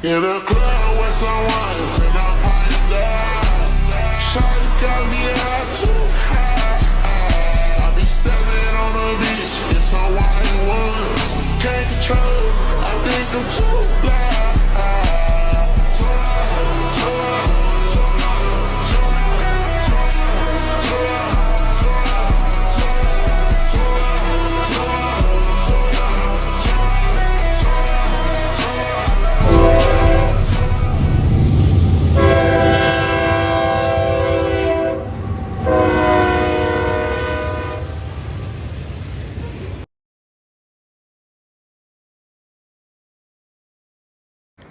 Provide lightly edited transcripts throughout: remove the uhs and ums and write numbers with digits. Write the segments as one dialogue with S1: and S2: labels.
S1: In a club with someone, and I'm pint down. Shawty got me out too high. I be stepping on the beach in some white ones. Can't control it, I think I'm too fly.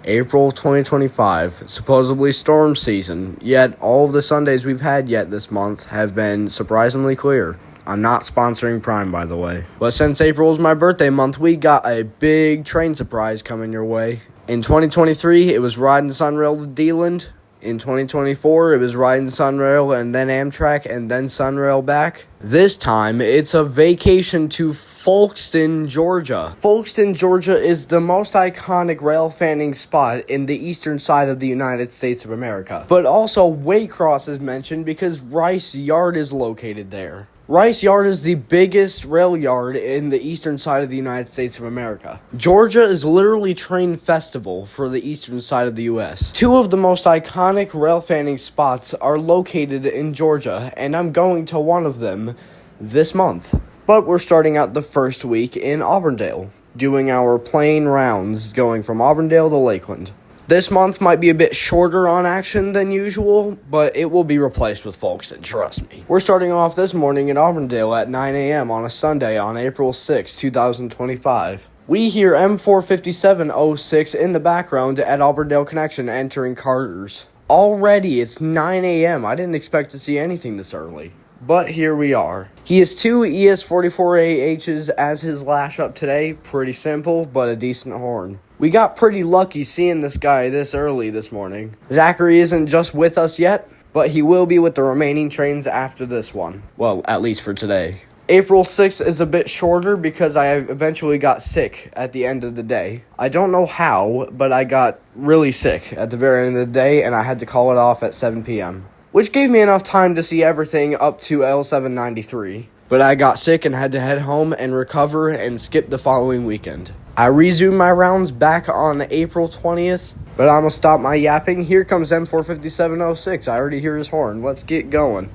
S2: April 2025, supposedly storm season, yet all of the Sundays we've had yet this month have been surprisingly clear. I'm not sponsoring Prime, by the way. But since April is my birthday month, we got a big train surprise coming your way. In 2023, it was riding Sunrail to Deland. In 2024, it was riding Sunrail and then Amtrak and then Sunrail back. This time, it's a vacation to Folkston, Georgia. Folkston, Georgia is the most iconic rail fanning spot in the eastern side of the United States of America. But also, Waycross is mentioned because Rice Yard is located there. Rice Yard is the biggest rail yard in the eastern side of the United States of America. Georgia is literally train festival for the eastern side of the U.S. Two of the most iconic rail fanning spots are located in Georgia, and I'm going to one of them this month. But we're starting out the first week in Auburndale, doing our plane rounds going from Auburndale to Lakeland. This month might be a bit shorter on action than usual, but it will be replaced with Folkston, trust me. We're starting off this morning in Auburndale at 9 a.m. on a Sunday on April 6, 2025. We hear M45706 in the background at Auburndale Connection entering Carter's. Already, it's 9 a.m. I didn't expect to see anything this early. But here we are. He has two ES44AHs as his lash up today. Pretty simple, but a decent horn. We got pretty lucky seeing this guy this early this morning. Zachary isn't just with us yet, but he will be with the remaining trains after this one. Well, at least for today. April 6th is a bit shorter because I eventually got sick at the end of the day. I don't know how, but I got really sick at the very end of the day, and I had to call it off at 7 p.m., which gave me enough time to see everything up to L793. But I got sick and had to head home and recover and skip the following weekend. I resumed my rounds back on April 20th, but I'm going to stop my yapping. Here comes M45706. I already hear his horn. Let's get going.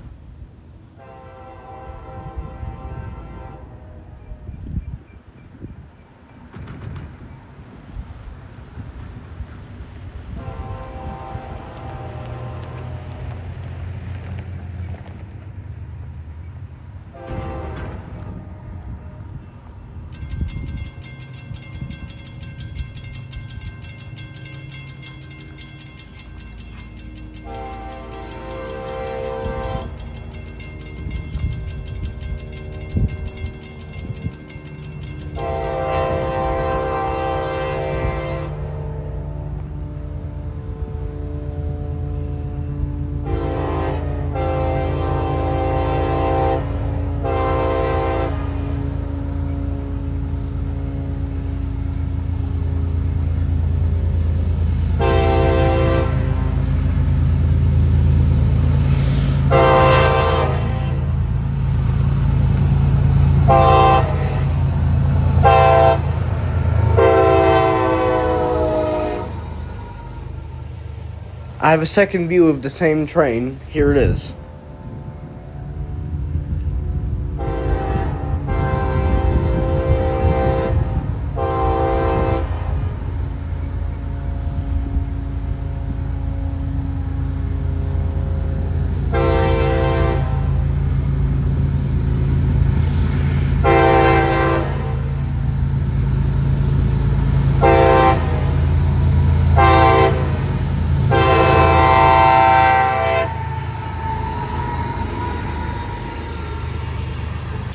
S2: I have a second view of the same train. Here it is.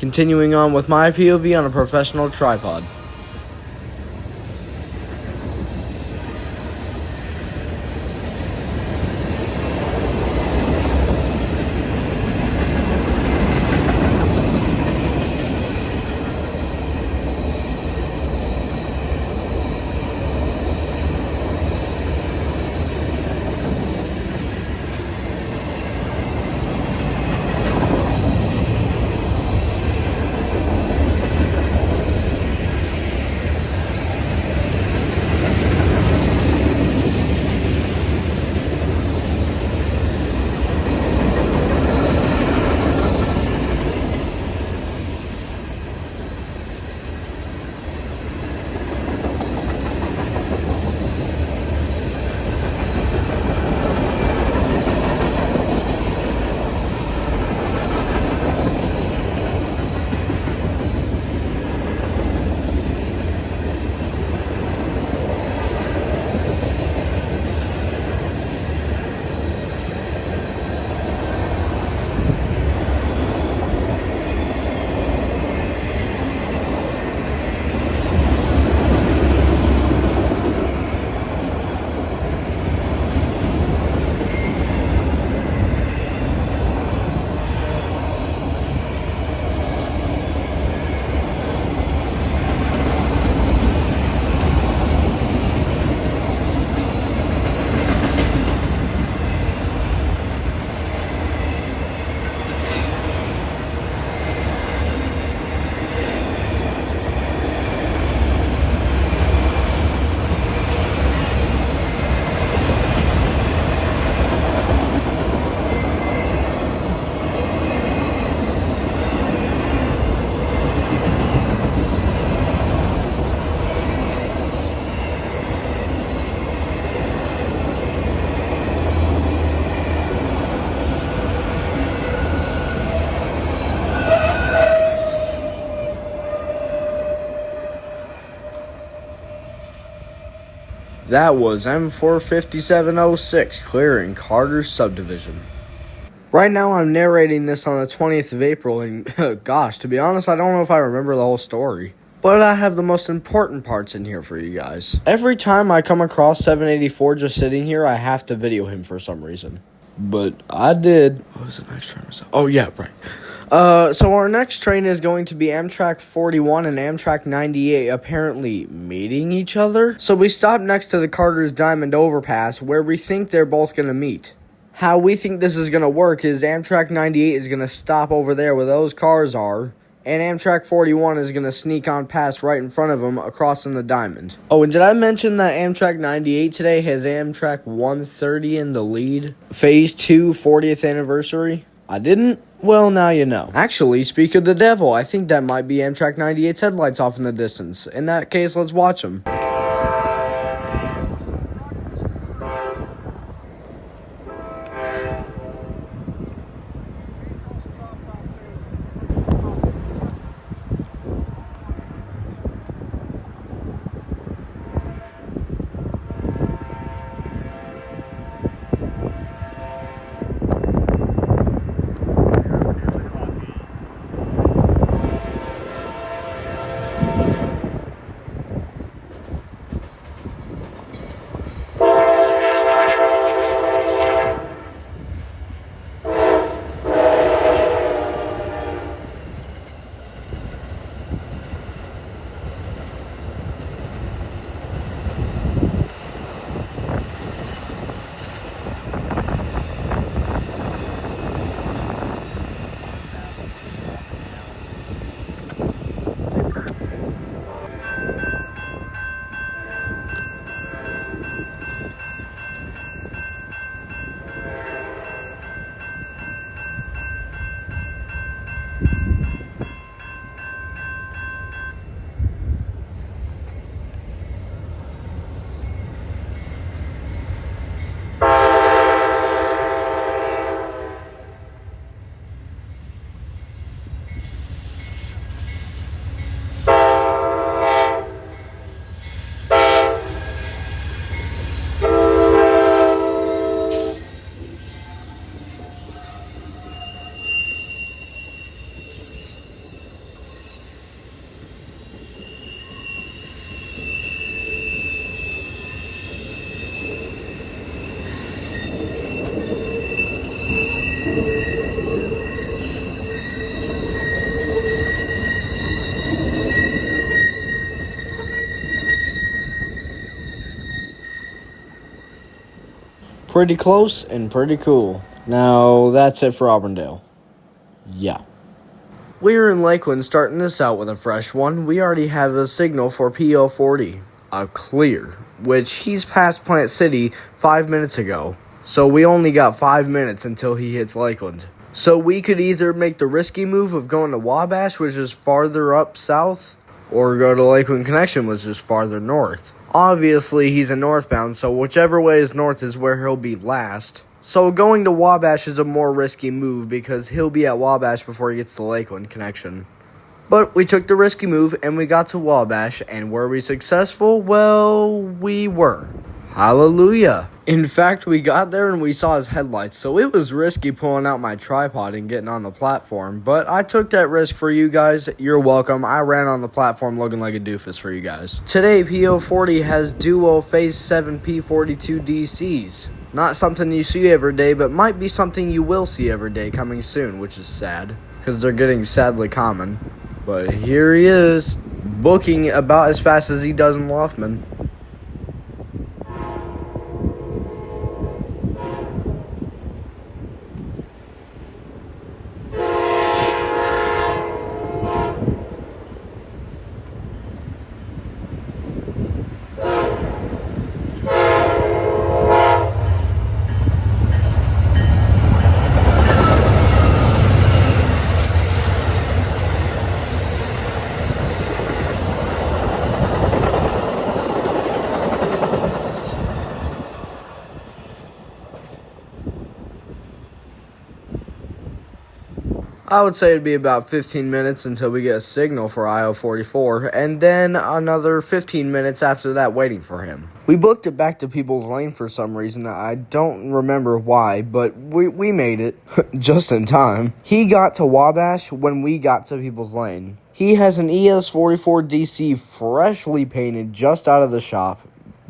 S2: Continuing on with my POV on a professional tripod. That was M45706 clearing Carter Subdivision. Right now I'm narrating this on the 20th of April, and gosh, to be honest, I don't know if I remember the whole story. But I have the most important parts in here for you guys. Every time I come across 784 just sitting here, I have to video him for some reason. But I did. What was the next train? Oh, yeah, right. So our next train is going to be Amtrak 41 and Amtrak 98 apparently meeting each other. So we stopped next to the Carter's Diamond Overpass where we think they're both going to meet. How we think this is going to work is Amtrak 98 is going to stop over there where those cars are, and Amtrak 41 is going to sneak on past right in front of them across in the Diamond. Oh, and did I mention that Amtrak 98 today has Amtrak 130 in the lead? Phase 2 40th anniversary? I didn't? Well, now you know. Actually, speak of the devil, I think that might be Amtrak 98's headlights off in the distance. In that case, let's watch them. Pretty close and pretty cool. Now, that's it for Auburndale. Yeah. We're in Lakeland starting this out with a fresh one. We already have a signal for Pt.1, a clear, which he's past Plant City 5 minutes ago. So we only got 5 minutes until he hits Lakeland. So we could either make the risky move of going to Wabash, which is farther up south, or go to Lakeland Connection, which is farther north. Obviously, he's a northbound, so whichever way is north is where he'll be last. So going to Wabash is a more risky move because he'll be at Wabash before he gets to Lakeland Connection. But we took the risky move and we got to Wabash, and were we successful? Well, we were. Hallelujah. In fact, we got there and we saw his headlights, so it was risky pulling out my tripod and getting on the platform, but I took that risk for you guys. You're welcome. I ran on the platform looking like a doofus for you guys. Today, PO40 has dual Phase 7 P42 DCs. Not something you see every day, but might be something you will see every day coming soon, which is sad, because they're getting sadly common. But here he is, booking about as fast as he does in Loftman. I would say it'd be about 15 minutes until we get a signal for IO-44, and then another 15 minutes after that waiting for him. We booked it back to People's Lane for some reason. I don't remember why, but we made it just in time. He got to Wabash when we got to People's Lane. He has an ES44 DC freshly painted just out of the shop,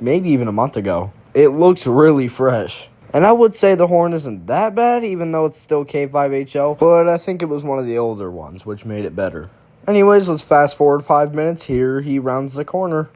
S2: maybe even a month ago. It looks really fresh. And I would say the horn isn't that bad, even though it's still K5HL, but I think it was one of the older ones, which made it better. Anyways, let's fast forward 5 minutes. Here he rounds the corner.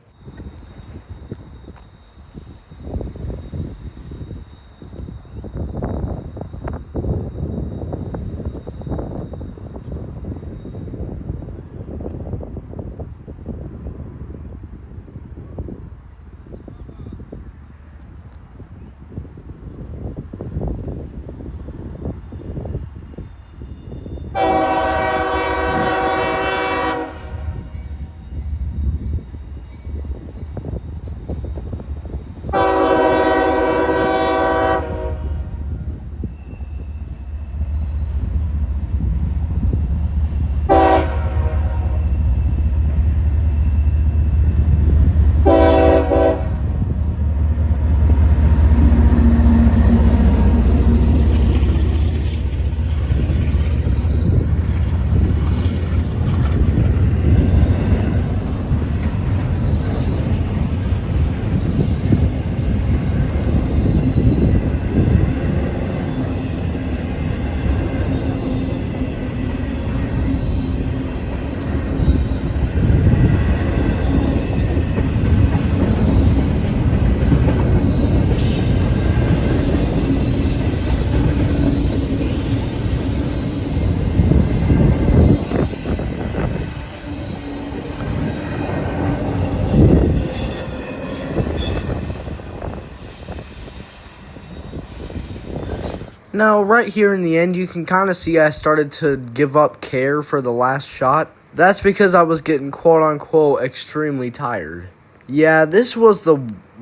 S2: Now, right here in the end, you can kind of see I started to give up care for the last shot. That's because I was getting quote-unquote extremely tired. Yeah, this was the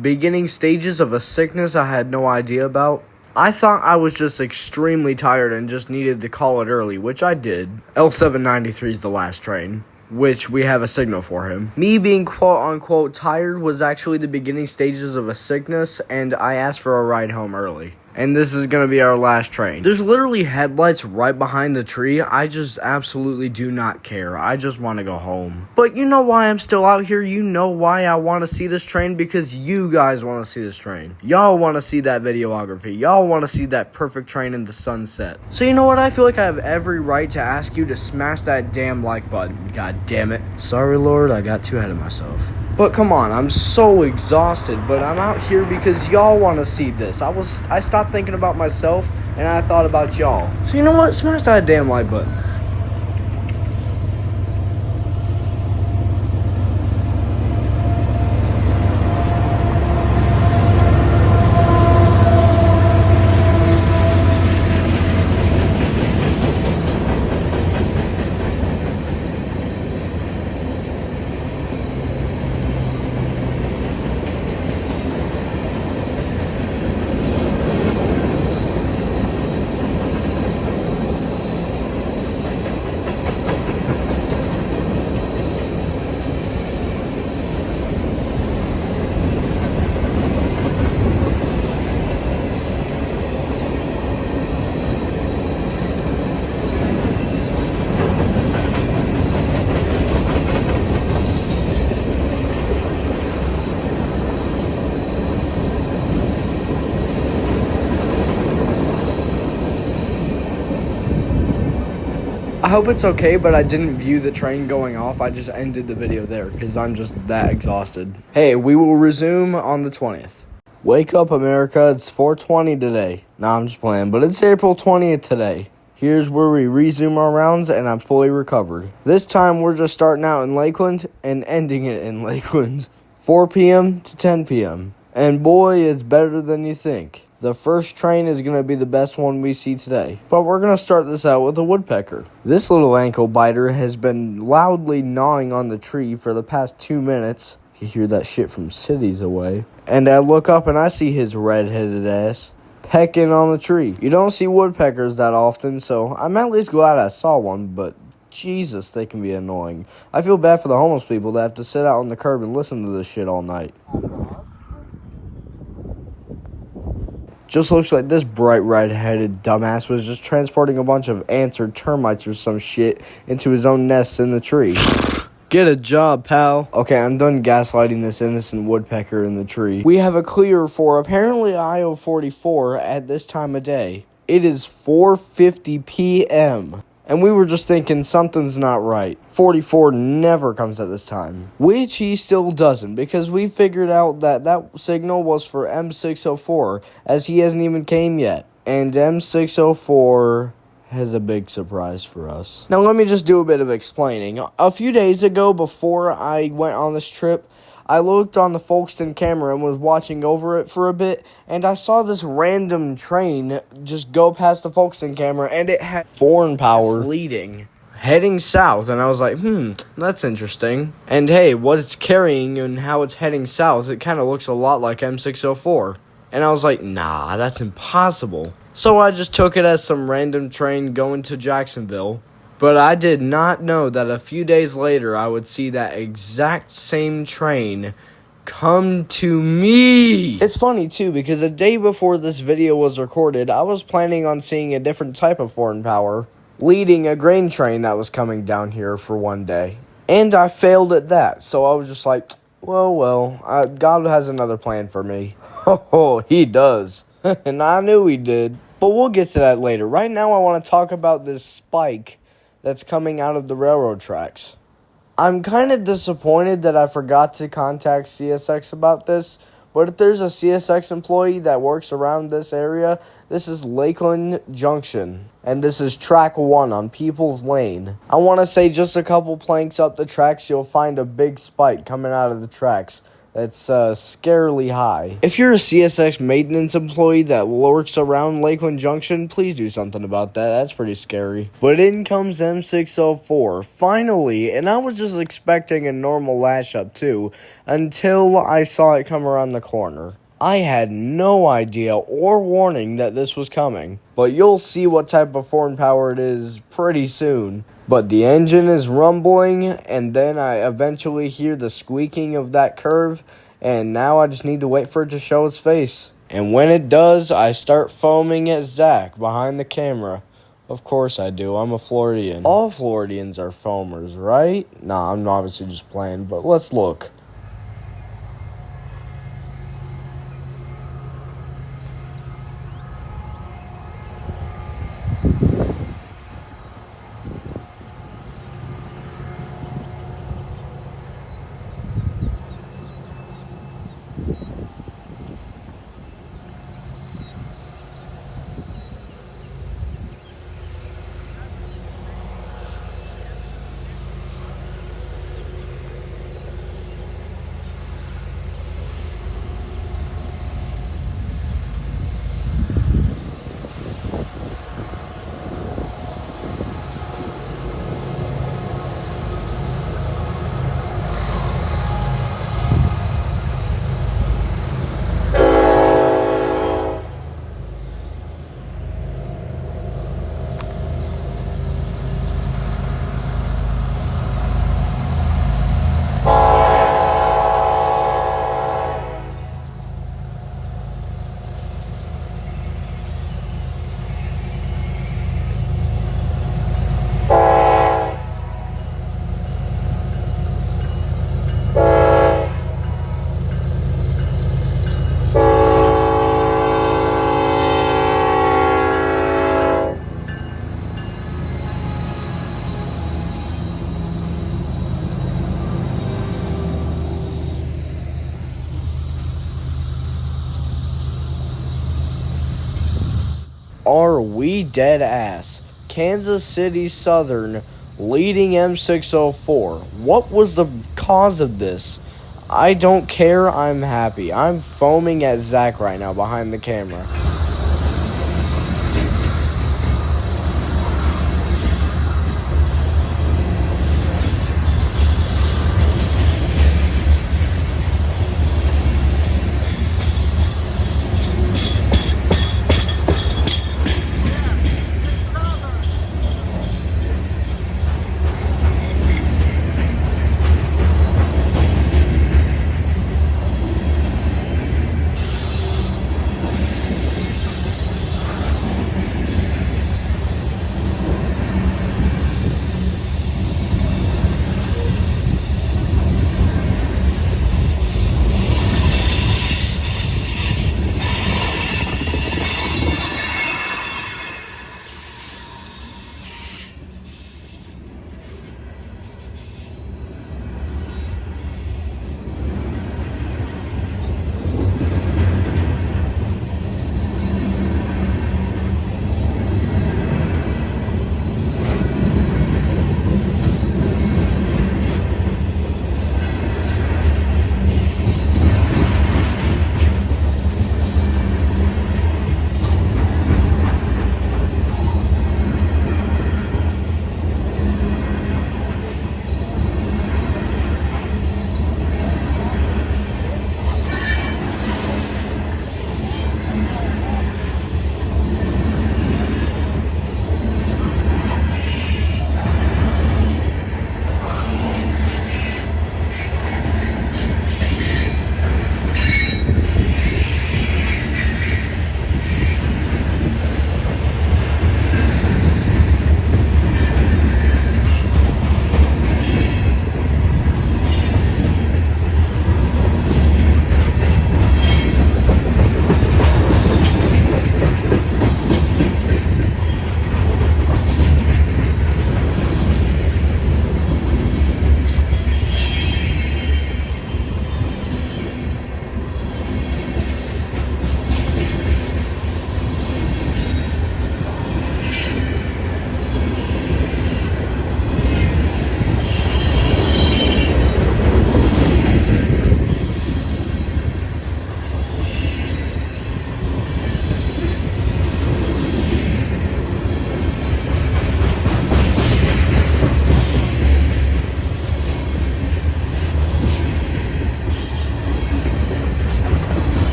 S2: beginning stages of a sickness I had no idea about. I thought I was just extremely tired and just needed to call it early, which I did. L793 is the last train, which we have a signal for him. Me being quote-unquote tired was actually the beginning stages of a sickness, and I asked for a ride home early. And this is going to be our last train. There's literally headlights right behind the tree. I just absolutely do not care. I just want to go home. But you know why I'm still out here? You know why I want to see this train? Because you guys want to see this train. Y'all want to see that videography. Y'all want to see that perfect train in the sunset. So you know what? I feel like I have every right to ask you to smash that damn like button. God damn it. Sorry, Lord. I got too ahead of myself. But come on, I'm so exhausted, but I'm out here because y'all want to see this. I stopped thinking about myself, and I thought about y'all. So you know what? Smash that damn like button. I hope it's okay, but I didn't view the train going off. I just ended the video there because I'm just that exhausted. Hey, we will resume on the 20th. Wake up, America. It's 4:20 today. Nah, I'm just playing, but it's April 20th today. Here's where we resume our rounds, and I'm fully recovered. This time, we're just starting out in Lakeland and ending it in Lakeland. 4 p.m. to 10 p.m. And boy, it's better than you think. The first train is going to be the best one we see today. But we're going to start this out with a woodpecker. This little ankle biter has been loudly gnawing on the tree for the past 2 minutes. You can hear that shit from cities away. And I look up and I see his red-headed ass pecking on the tree. You don't see woodpeckers that often, so I'm at least glad I saw one, but Jesus, they can be annoying. I feel bad for the homeless people that have to sit out on the curb and listen to this shit all night. Just looks like this bright red-headed dumbass was just transporting a bunch of ants or termites or some shit into his own nests in the tree. Get a job, pal. Okay, I'm done gaslighting this innocent woodpecker in the tree. We have a clear for apparently IO44 at this time of day. It is 4:50 p.m. And we were just thinking something's not right. 44 never comes at this time. Which he still doesn't, because we figured out that that signal was for M604, as he hasn't even came yet. And M604 has a big surprise for us. Now let me just do a bit of explaining. A few days ago, before I went on this trip, I looked on the Folkestone camera and was watching over it for a bit, and I saw this random train just go past the Folkestone camera, and it had foreign power leading, heading south, and I was like, that's interesting. And hey, what it's carrying and how it's heading south, it kind of looks a lot like M604. And I was like, nah, that's impossible. So I just took it as some random train going to Jacksonville. But I did not know that a few days later I would see that exact same train come to me. It's funny too, because a day before this video was recorded, I was planning on seeing a different type of foreign power leading a grain train that was coming down here for one day. And I failed at that, so I was just like, well, God has another plan for me. Oh, he does. And I knew he did. But we'll get to that later. Right now I want to talk about this spike that's coming out of the railroad tracks. I'm kind of disappointed that I forgot to contact CSX about this, but if there's a CSX employee that works around this area, this is Lakeland Junction, and this is track 1 on People's Lane. I want to say just a couple planks up the tracks, you'll find a big spike coming out of the tracks. That's scarily high. If you're a CSX maintenance employee that works around Lakeland Junction, please do something about that. That's pretty scary. But in comes M604, finally, and I was just expecting a normal lash up too, until I saw it come around the corner. I had no idea or warning that this was coming, but you'll see what type of foreign power it is pretty soon. But the engine is rumbling, and then I eventually hear the squeaking of that curve, and now I just need to wait for it to show its face. And when it does, I start foaming at Zach behind the camera. Of course I do, I'm a Floridian. All Floridians are foamers, right? Nah, I'm obviously just playing, but let's look. Are we dead ass? Kansas City Southern leading M604. What was the cause of this? I don't care, I'm happy. I'm foaming at Zach right now behind the camera.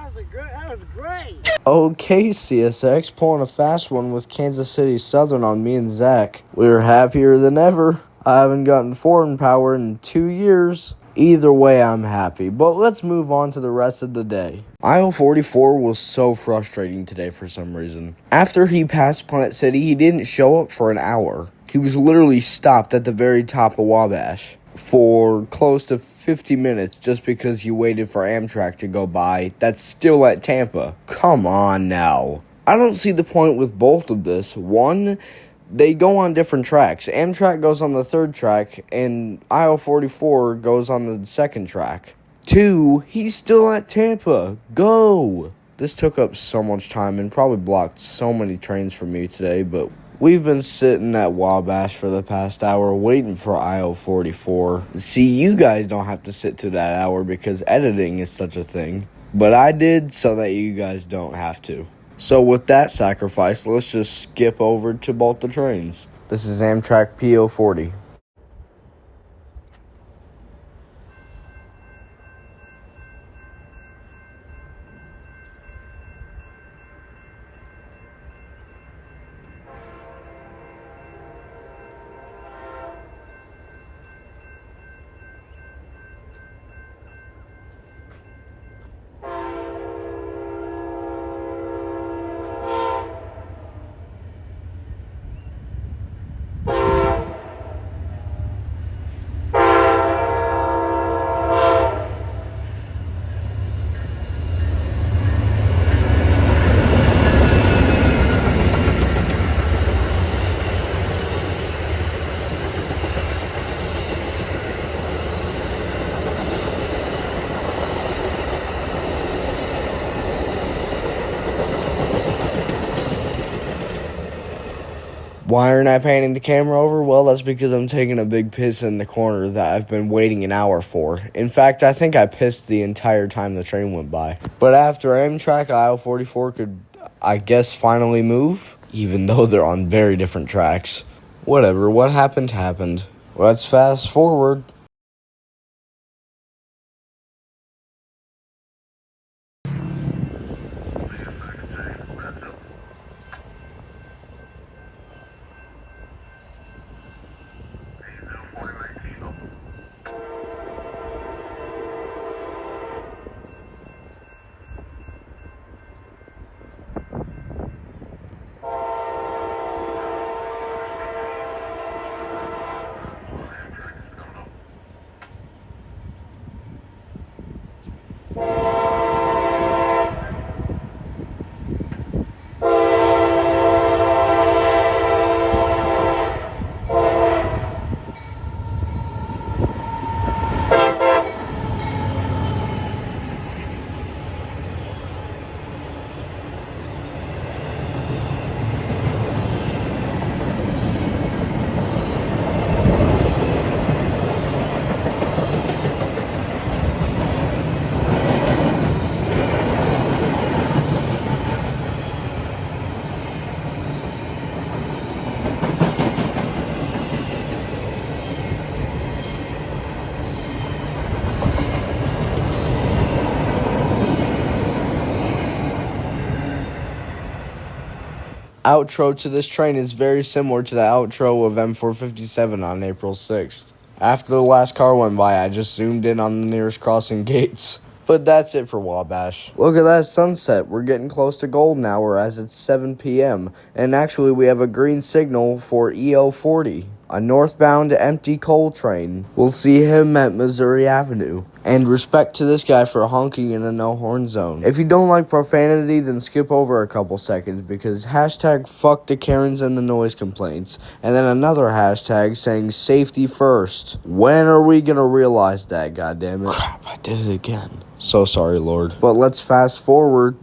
S3: That was great.
S2: Okay, CSX, pulling a fast one with Kansas City Southern on me and Zach. We're happier than ever. I haven't gotten foreign power in 2 years. Either way, I'm happy. But let's move on to the rest of the day. Aisle 44 was so frustrating today for some reason. After he passed Plant City, he didn't show up for an hour. He was literally stopped at the very top of Wabash for close to 50 minutes just because he waited for Amtrak to go by. That's still at Tampa. Come on now. I don't see the point with both of this. One, they go on different tracks. Amtrak goes on the third track, and aisle 44 goes on the second track. Two, he's still at Tampa. Go! This took up so much time and probably blocked so many trains for me today, but we've been sitting at Wabash for the past hour waiting for aisle 44. See, you guys don't have to sit through that hour because editing is such a thing. But I did so that you guys don't have to. So with that sacrifice, let's just skip over to both the trains. This is Amtrak P.40. Why aren't I panning the camera over? Well, that's because I'm taking a big piss in the corner that I've been waiting an hour for. In fact, I think I pissed the entire time the train went by. But after Amtrak, aisle 44 could, I guess, finally move, even though they're on very different tracks. Whatever, what happened happened. Let's fast forward. Outro to this train is very similar to the outro of M457 on April 6th. After the last car went by, I just zoomed in on the nearest crossing gates. But that's it for Wabash. Look at that sunset. We're getting close to golden hour as it's 7 p.m. And actually, we have a green signal for EO40, a northbound empty coal train. We'll see him at Missouri Avenue. And respect to this guy for honking in a no-horn zone. If you don't like profanity, then skip over a couple seconds because hashtag fuck the Karens and the noise complaints. And then another hashtag saying safety first. When are we gonna realize that, goddammit? Crap, I did it again. So sorry, Lord. But let's fast forward.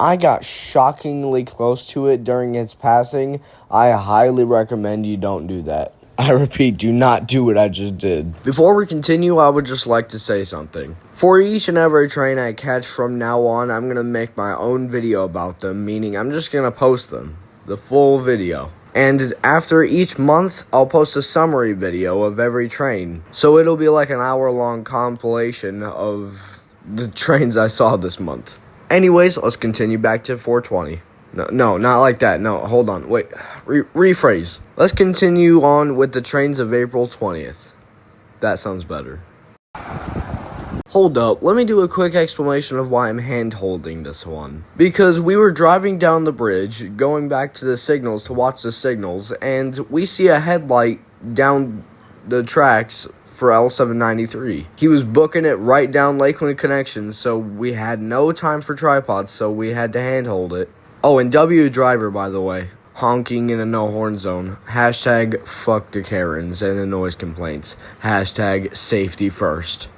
S2: I got shockingly close to it during its passing. I highly recommend you don't do that. I repeat, do not do what I just did. Before we continue, I would just like to say something. For each and every train I catch from now on, I'm going to make my own video about them, meaning I'm just going to post them, the full video. And after each month, I'll post a summary video of every train. So it'll be like an hour-long compilation of the trains I saw this month. Anyways, let's continue back to 420. No, not like that. No, hold on. Wait, rephrase. Let's continue on with the trains of April 20th. That sounds better. Hold up, let me do a quick explanation of why I'm hand-holding this one. Because we were driving down the bridge, going back to the signals to watch the signals, and we see a headlight down the tracks for L793. He was booking it right down Lakeland Connection, so we had no time for tripods, so we had to handhold it. Oh, and W driver, by the way, honking in a no-horn zone. Hashtag fuck the Karens and the noise complaints. Hashtag safety first.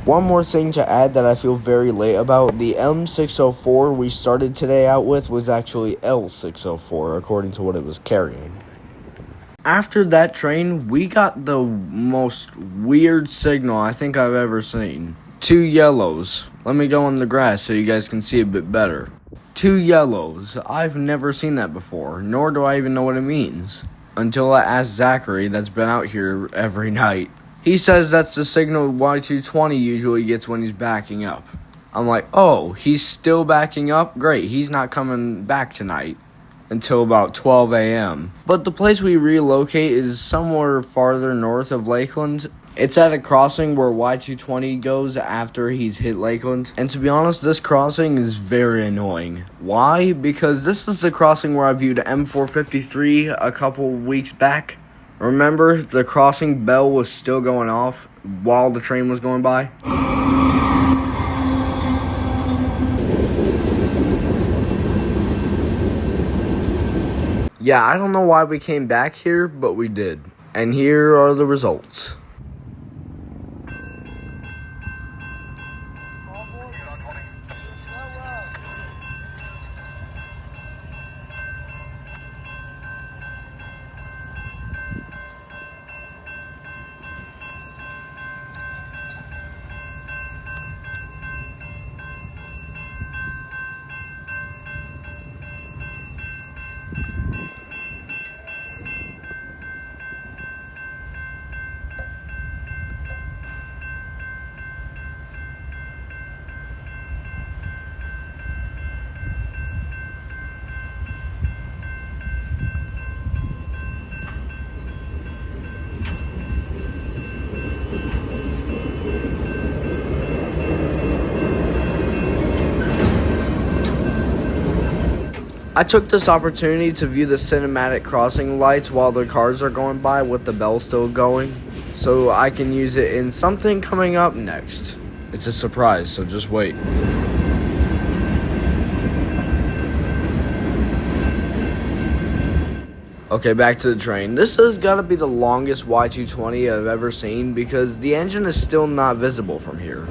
S2: One more thing to add that I feel very late about, the M604 we started today out with was actually L604, according to what it was carrying. After that train, we got the most weird signal I think I've ever seen. 2 yellows. Let me go on the grass so you guys can see a bit better. 2 yellows. I've never seen that before, nor do I even know what it means. Until I asked Zachary, that's been out here every night. He says that's the signal Y220 usually gets when he's backing up. I'm like, oh, he's still backing up? Great, he's not coming back tonight until about 12 a.m. But the place we relocate is somewhere farther north of Lakeland. It's at a crossing where Y220 goes after he's hit Lakeland. And to be honest, this crossing is very annoying. Why? Because this is the crossing where I viewed M453 a couple weeks back. Remember, the crossing bell was still going off while the train was going by? Yeah, I don't know why we came back here, but we did. And here are the results. I took this opportunity to view the cinematic crossing lights while the cars are going by with the bell still going, so I can use it in something coming up next. It's a surprise, so just wait. Okay, back to the train. This has got to be the longest Y220 I've ever seen because the engine is still not visible from here.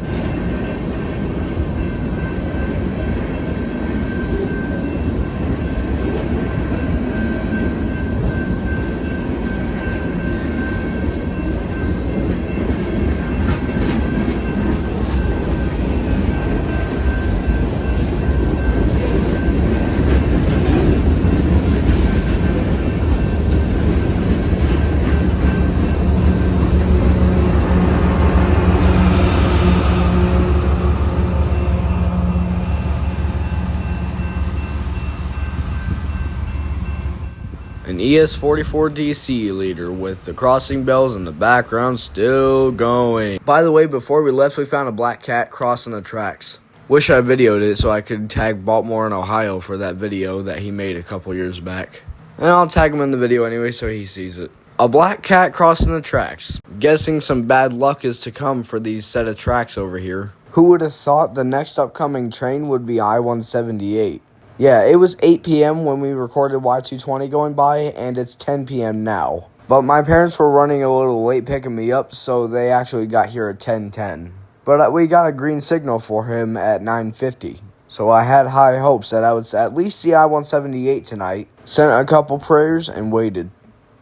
S2: An ES44DC leader with the crossing bells in the background still going. By the way, before we left, we found a black cat crossing the tracks. Wish I videoed it so I could tag Baltimore in Ohio for that video that he made a couple years back. And I'll tag him in the video anyway so he sees it. A black cat crossing the tracks. Guessing some bad luck is to come for these set of tracks over here. Who would have thought the next upcoming train would be I-178? Yeah, it was 8 p.m. when we recorded Y220 going by, and it's 10 p.m. now. But my parents were running a little late picking me up, so they actually got here at 10:10. But we got a green signal for him at 9:50. So I had high hopes that I would at least see I-178 tonight. Sent a couple prayers and waited.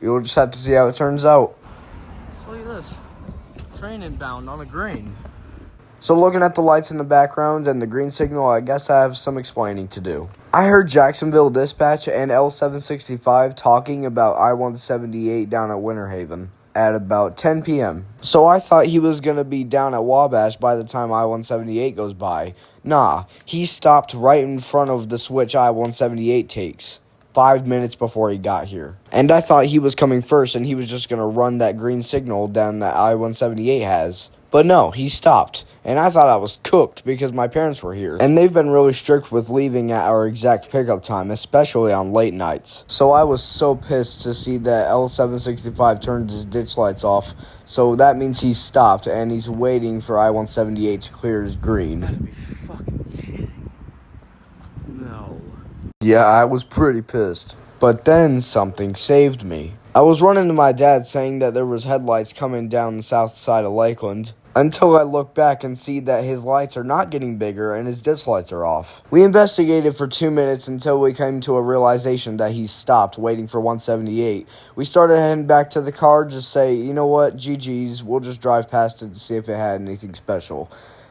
S2: You'll just have to see how it turns out. Look at this. Train inbound on a green. So looking at the lights in the background and the green signal, I guess I have some explaining to do. I heard Jacksonville Dispatch and L765 talking about I-178 down at Winter Haven at about 10 p.m. So I thought he was going to be down at Wabash by the time I-178 goes by. Nah, he stopped right in front of the switch I-178 takes 5 minutes before he got here. And I thought he was coming first and he was just going to run that green signal down that I-178 has. But no, he stopped, and I thought I was cooked because my parents were here. And they've been really strict with leaving at our exact pickup time, especially on late nights. So I was so pissed to see that L765 turned his ditch lights off. So that means he stopped, and he's waiting for I-178 to clear his green. You gotta be fucking kidding. No. Yeah, I was pretty pissed. But then something saved me. I was running to my dad saying that there was headlights coming down the south side of Lakeland, until I look back and see that his lights are not getting bigger and his ditch lights are off. We investigated for 2 minutes until we came to a realization that he stopped waiting for 178. We started heading back to the car, just say, you know what, GG's, we'll just drive past it to see if it had anything special.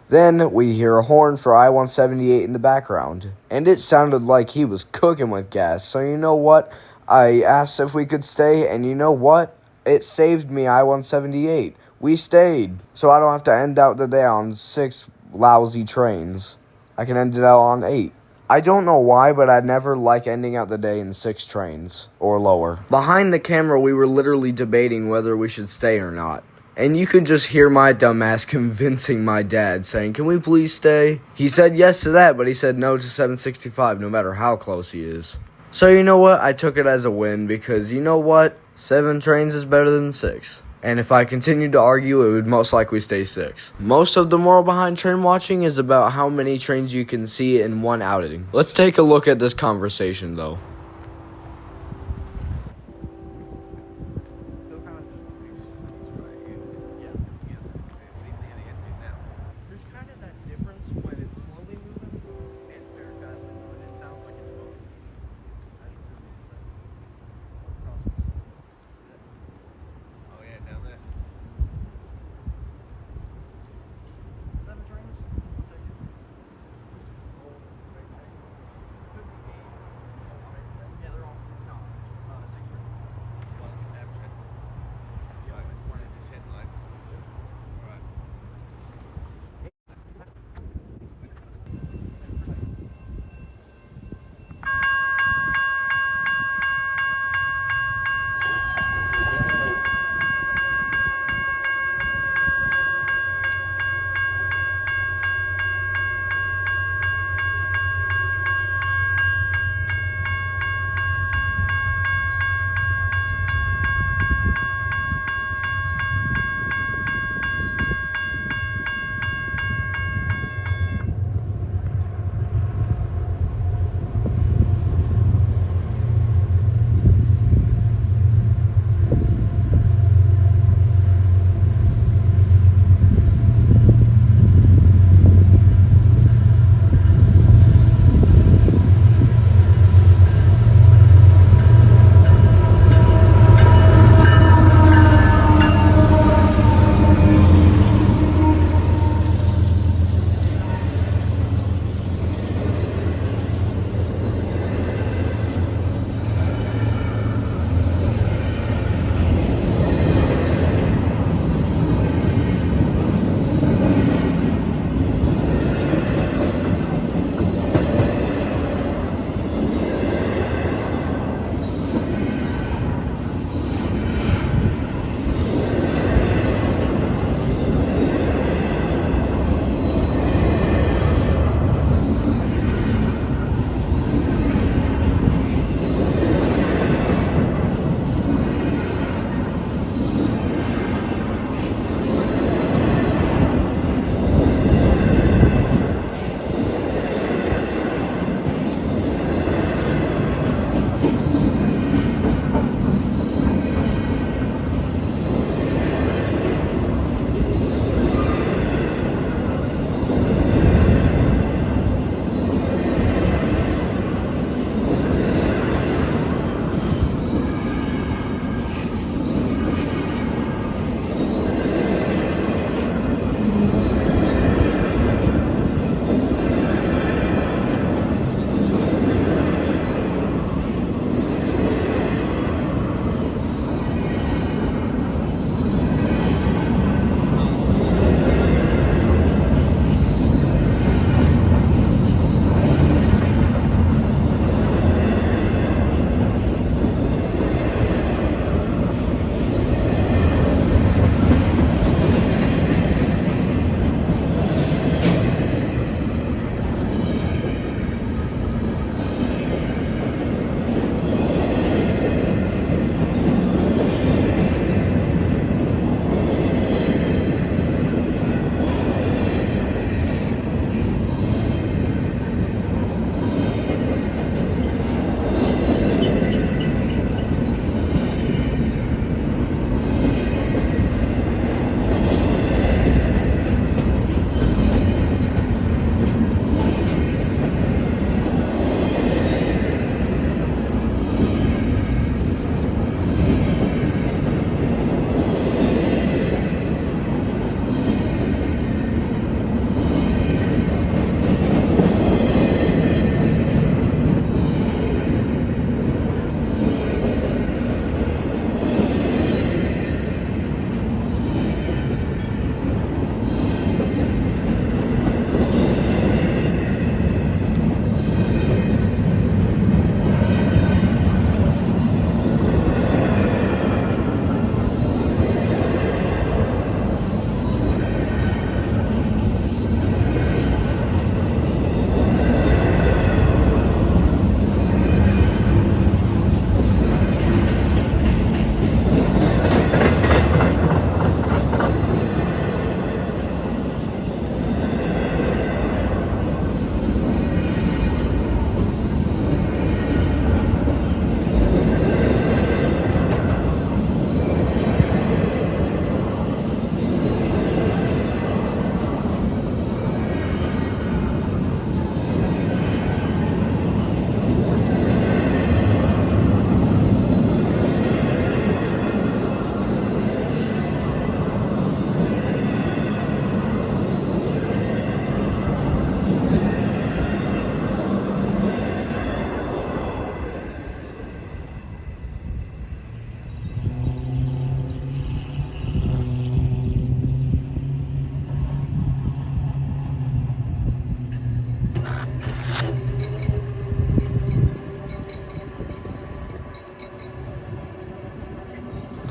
S2: Then we hear a horn for I-178 in the background, and it sounded like he was cooking with gas, so you know what? I asked if we could stay, and you know what? It saved me I-178. We stayed, so I don't have to end out the day on 6 lousy trains. I can end it out on 8. I don't know why, but I never like ending out the day in 6 trains, or lower. Behind the camera, we were literally debating whether we should stay or not. And you could just hear my dumbass convincing my dad, saying, can we please stay? He said yes to that, but he said no to 765, no matter how close he is. So you know what? I took it as a win, because you know what? 7 trains is better than 6. And if I continued to argue, it would most likely stay 6. Most of the moral behind train watching is about how many trains you can see in one outing. Let's take a look at this conversation, though.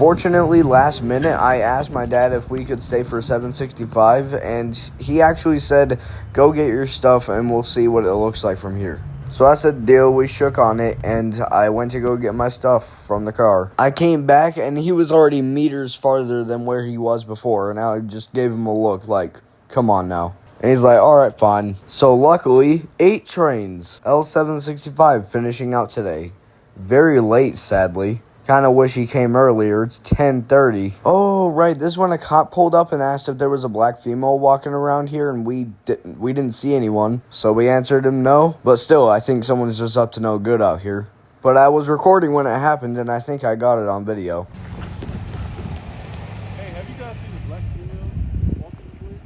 S2: Unfortunately, last minute, I asked my dad if we could stay for 765, and he actually said, go get your stuff and we'll see what it looks like from here. So I said, deal, we shook on it, and I went to go get my stuff from the car. I came back, and he was already meters farther than where he was before, and I just gave him a look like, come on now. And he's like, all right, fine. So luckily, 8 trains, L765, finishing out today. Very late, sadly. Kind of wish he came earlier. It's 10:30. Oh, right. This is when a cop pulled up and asked if there was a black female walking around here, and we didn't see anyone. So we answered him no. But still, I think someone's just up to no good out here. But I was recording when it happened, and I think I got it on video.
S3: Hey, have you guys seen the black female walking this way?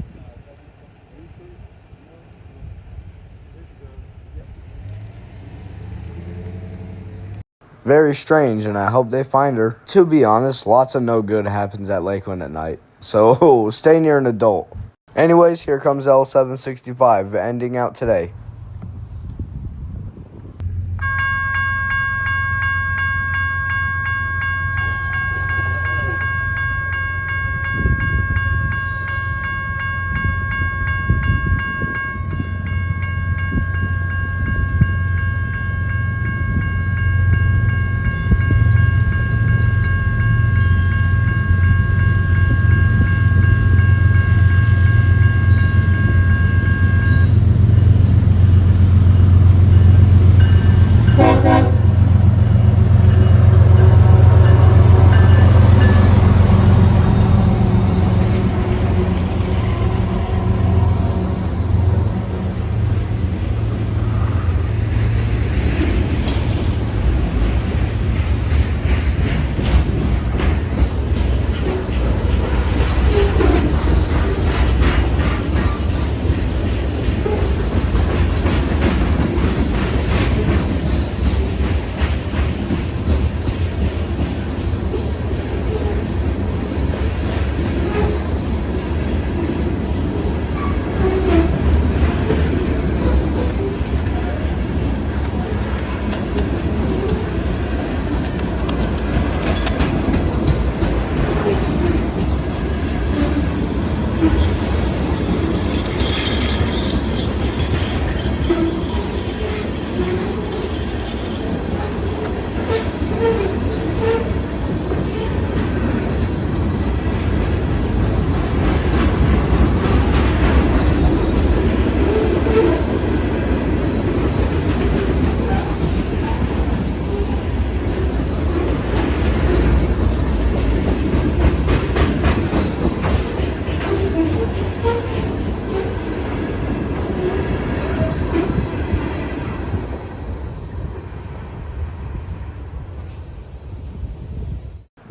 S2: Very strange, and I hope they find her. To be honest, lots of no good happens at Lakeland at night. So stay near an adult. Anyways, here comes L765, ending out today.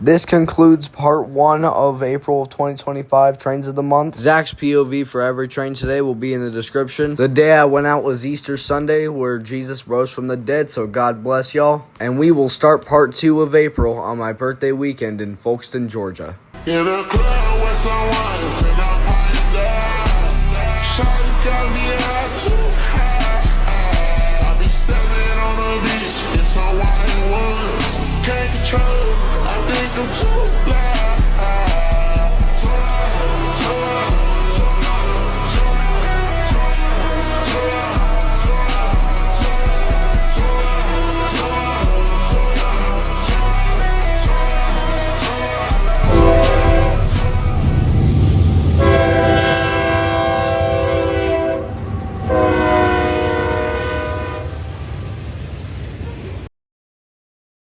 S2: This concludes part 1 of April of 2025 Trains of the Month. Zach's POV for every train today will be in the description. The day I went out was Easter Sunday, where Jesus rose from the dead, so God bless y'all. And we will start part 2 of April on my birthday weekend in Folkestone, Georgia.
S1: In a club with someone, and I'm high down. Shawty got me out too high. I be stepping on the beach in some white woods. Can't control, I think I'm too fly.